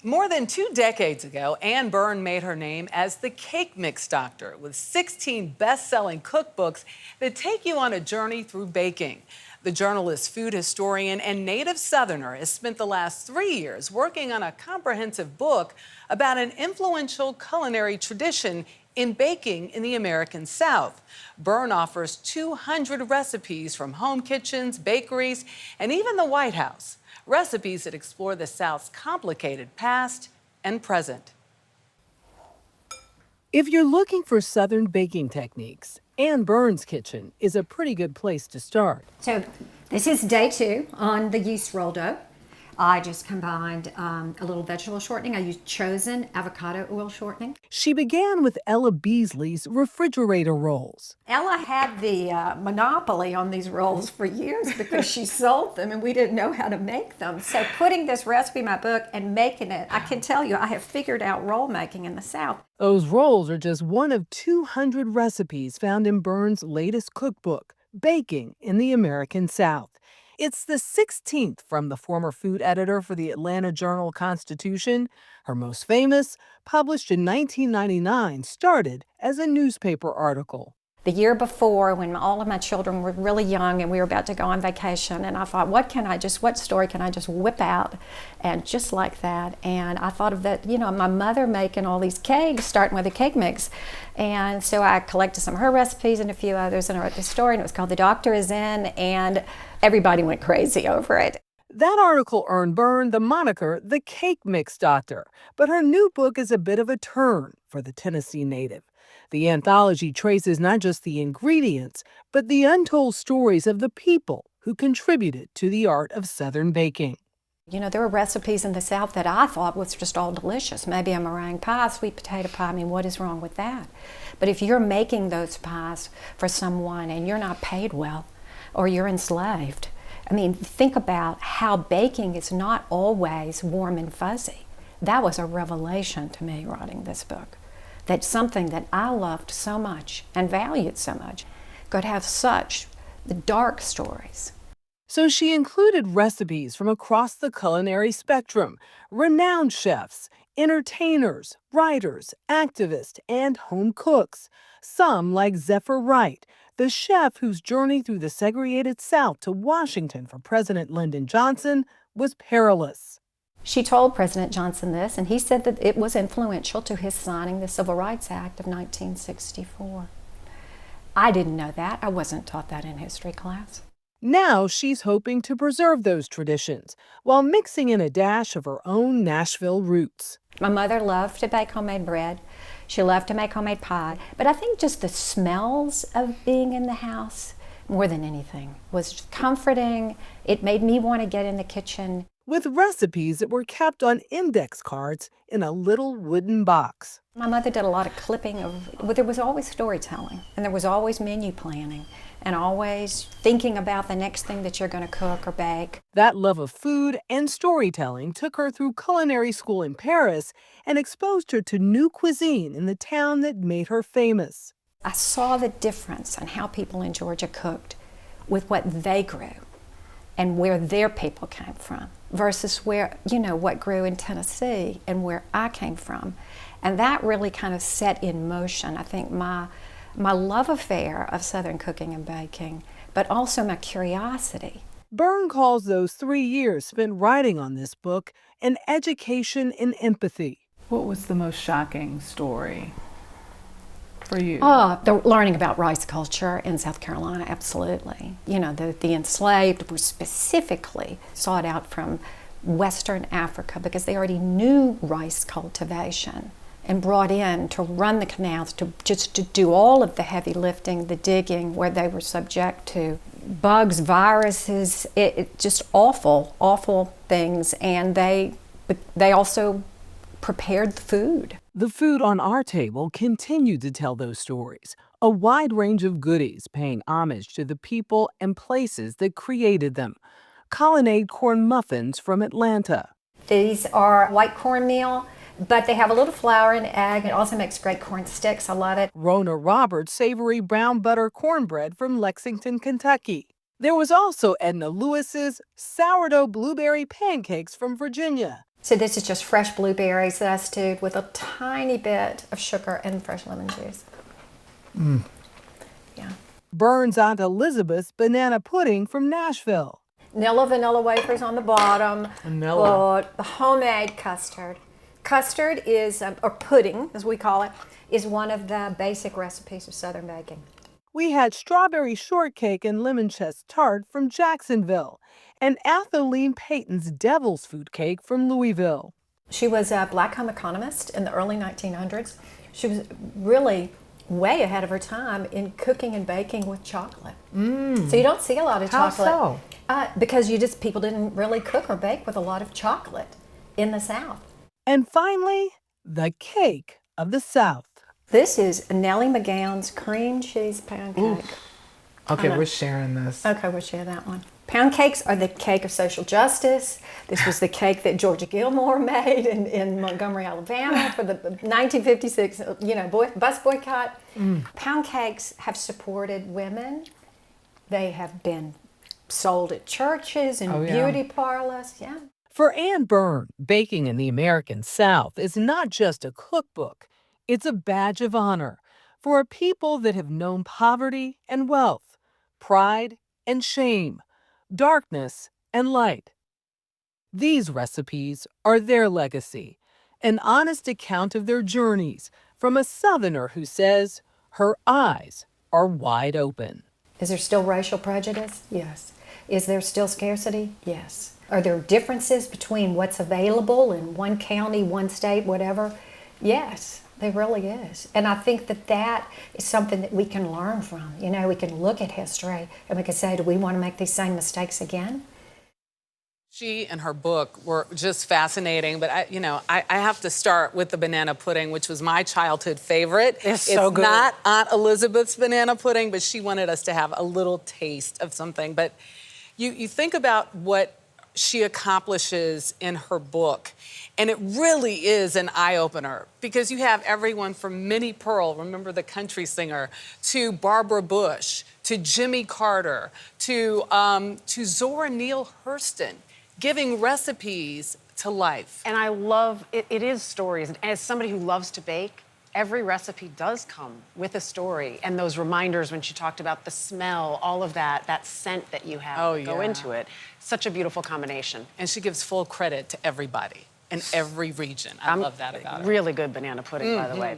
More than 2 decades ago, Anne Byrn made her name as the cake mix doctor with 16 best-selling cookbooks that take you on a journey through baking. The journalist, food historian, and native Southerner has spent the last 3 years working on a comprehensive book about an influential culinary tradition in baking in the American South. Byrn offers 200 recipes from home kitchens, bakeries, and even the White House. Recipes that explore the South's complicated past and present. If you're looking for Southern baking techniques, Anne Byrn's kitchen is a pretty good place to start. So this is day 2 on the yeast roll dough. I just combined a little vegetable shortening. I used chosen avocado oil shortening. She began with Ella Beasley's refrigerator rolls. Ella had the monopoly on these rolls for years because she sold them and we didn't know how to make them. So putting this recipe in my book and making it, I can tell you I have figured out roll making in the South. Those rolls are just one of 200 recipes found in Byrn's latest cookbook, Baking in the American South. It's the 16th from the former food editor for the Atlanta Journal-Constitution. Her most famous, published in 1999, started as a newspaper article. The year before, when all of my children were really young and we were about to go on vacation, and I thought, what story can I just whip out? And just like that, and I thought of that, my mother making all these cakes, starting with a cake mix. And so I collected some of her recipes and a few others, and I wrote this story, and it was called The Doctor Is In, and everybody went crazy over it. That article earned Byrn the moniker the Cake Mix Doctor, but her new book is a bit of a turn for the Tennessee native. The anthology traces not just the ingredients, but the untold stories of the people who contributed to the art of Southern baking. There were recipes in the South that I thought was just all delicious. Maybe a meringue pie, sweet potato pie. I mean, what is wrong with that? But if you're making those pies for someone and you're not paid well, or you're enslaved, I mean, think about how baking is not always warm and fuzzy. That was a revelation to me writing this book. That something that I loved so much and valued so much could have such dark stories. So she included recipes from across the culinary spectrum, renowned chefs, entertainers, writers, activists, and home cooks. Some like Zephyr Wright, the chef whose journey through the segregated South to Washington for President Lyndon Johnson was perilous. She told President Johnson this, and he said that it was influential to his signing the Civil Rights Act of 1964. I didn't know that. I wasn't taught that in history class. Now she's hoping to preserve those traditions while mixing in a dash of her own Nashville roots. My mother loved to bake homemade bread. She loved to make homemade pie. But I think just the smells of being in the house, more than anything, was comforting. It made me want to get in the kitchen. With recipes that were kept on index cards in a little wooden box. My mother did a lot of clipping well, there was always storytelling, and there was always menu planning, and always thinking about the next thing that you're going to cook or bake. That love of food and storytelling took her through culinary school in Paris and exposed her to new cuisine in the town that made her famous. I saw the difference in how people in Georgia cooked with what they grew and where their people came from versus where, what grew in Tennessee and where I came from. And that really kind of set in motion, I think, my love affair of Southern cooking and baking, but also my curiosity. Byrn calls those 3 years spent writing on this book an education in empathy. What was the most shocking story for you? The learning about rice culture in South Carolina, absolutely. The enslaved were specifically sought out from Western Africa because they already knew rice cultivation and brought in to run the canals, to do all of the heavy lifting, the digging, where they were subject to bugs, viruses, just awful, awful things. And they also prepared the food. The food on our table continued to tell those stories, a wide range of goodies paying homage to the people and places that created them. Colonnade corn muffins from Atlanta. These are white cornmeal, but they have a little flour and egg. It also makes great corn sticks. I love it. Rona Roberts' savory brown butter cornbread from Lexington, Kentucky. There was also Edna Lewis's sourdough blueberry pancakes from Virginia. So this is just fresh blueberries that I stewed with a tiny bit of sugar and fresh lemon juice. Yeah. Byrne's Aunt Elizabeth's banana pudding from Nashville. Vanilla wafers on the bottom. But the homemade custard. Custard is, or pudding as we call it, is one of the basic recipes of Southern baking. We had strawberry shortcake and lemon chess tart from Jacksonville, and Athaline Payton's devil's food cake from Louisville. She was a black home economist in the early 1900s. She was really way ahead of her time in cooking and baking with chocolate. So you don't see a lot of chocolate. How so? Because people didn't really cook or bake with a lot of chocolate in the South. And finally, the cake of the South. This is Nellie McGowan's cream cheese pound cake. Okay, we're sharing this. Okay, we'll share that one. Pound cakes are the cake of social justice. This was the cake that Georgia Gilmore made in Montgomery, Alabama for the 1956, bus boycott. Pound cakes have supported women. They have been sold at churches and beauty parlors. Yeah. For Anne Byrn, baking in the American South is not just a cookbook. It's a badge of honor for a people that have known poverty and wealth, pride and shame, darkness and light. These recipes are their legacy, an honest account of their journeys from a Southerner who says her eyes are wide open. Is there still racial prejudice? Yes. Is there still scarcity? Yes. Are there differences between what's available in one county, one state, whatever? Yes, there really is. And I think that is something that we can learn from. We can look at history and we can say, do we want to make these same mistakes again? She and her book were just fascinating, but I have to start with the banana pudding, which was my childhood favorite. It's so good. It's not Aunt Elizabeth's banana pudding, but she wanted us to have a little taste of something. But you think about what she accomplishes in her book, and it really is an eye-opener because you have everyone from Minnie Pearl, remember the country singer, to Barbara Bush, to Jimmy Carter, to Zora Neale Hurston, giving recipes to life. And I love it. It is stories. And as somebody who loves to bake, every recipe does come with a story. And those reminders when she talked about the smell, all of that scent that you have go into it. Such a beautiful combination. And she gives full credit to everybody in every region. I love that about her. Really good banana pudding, by the way.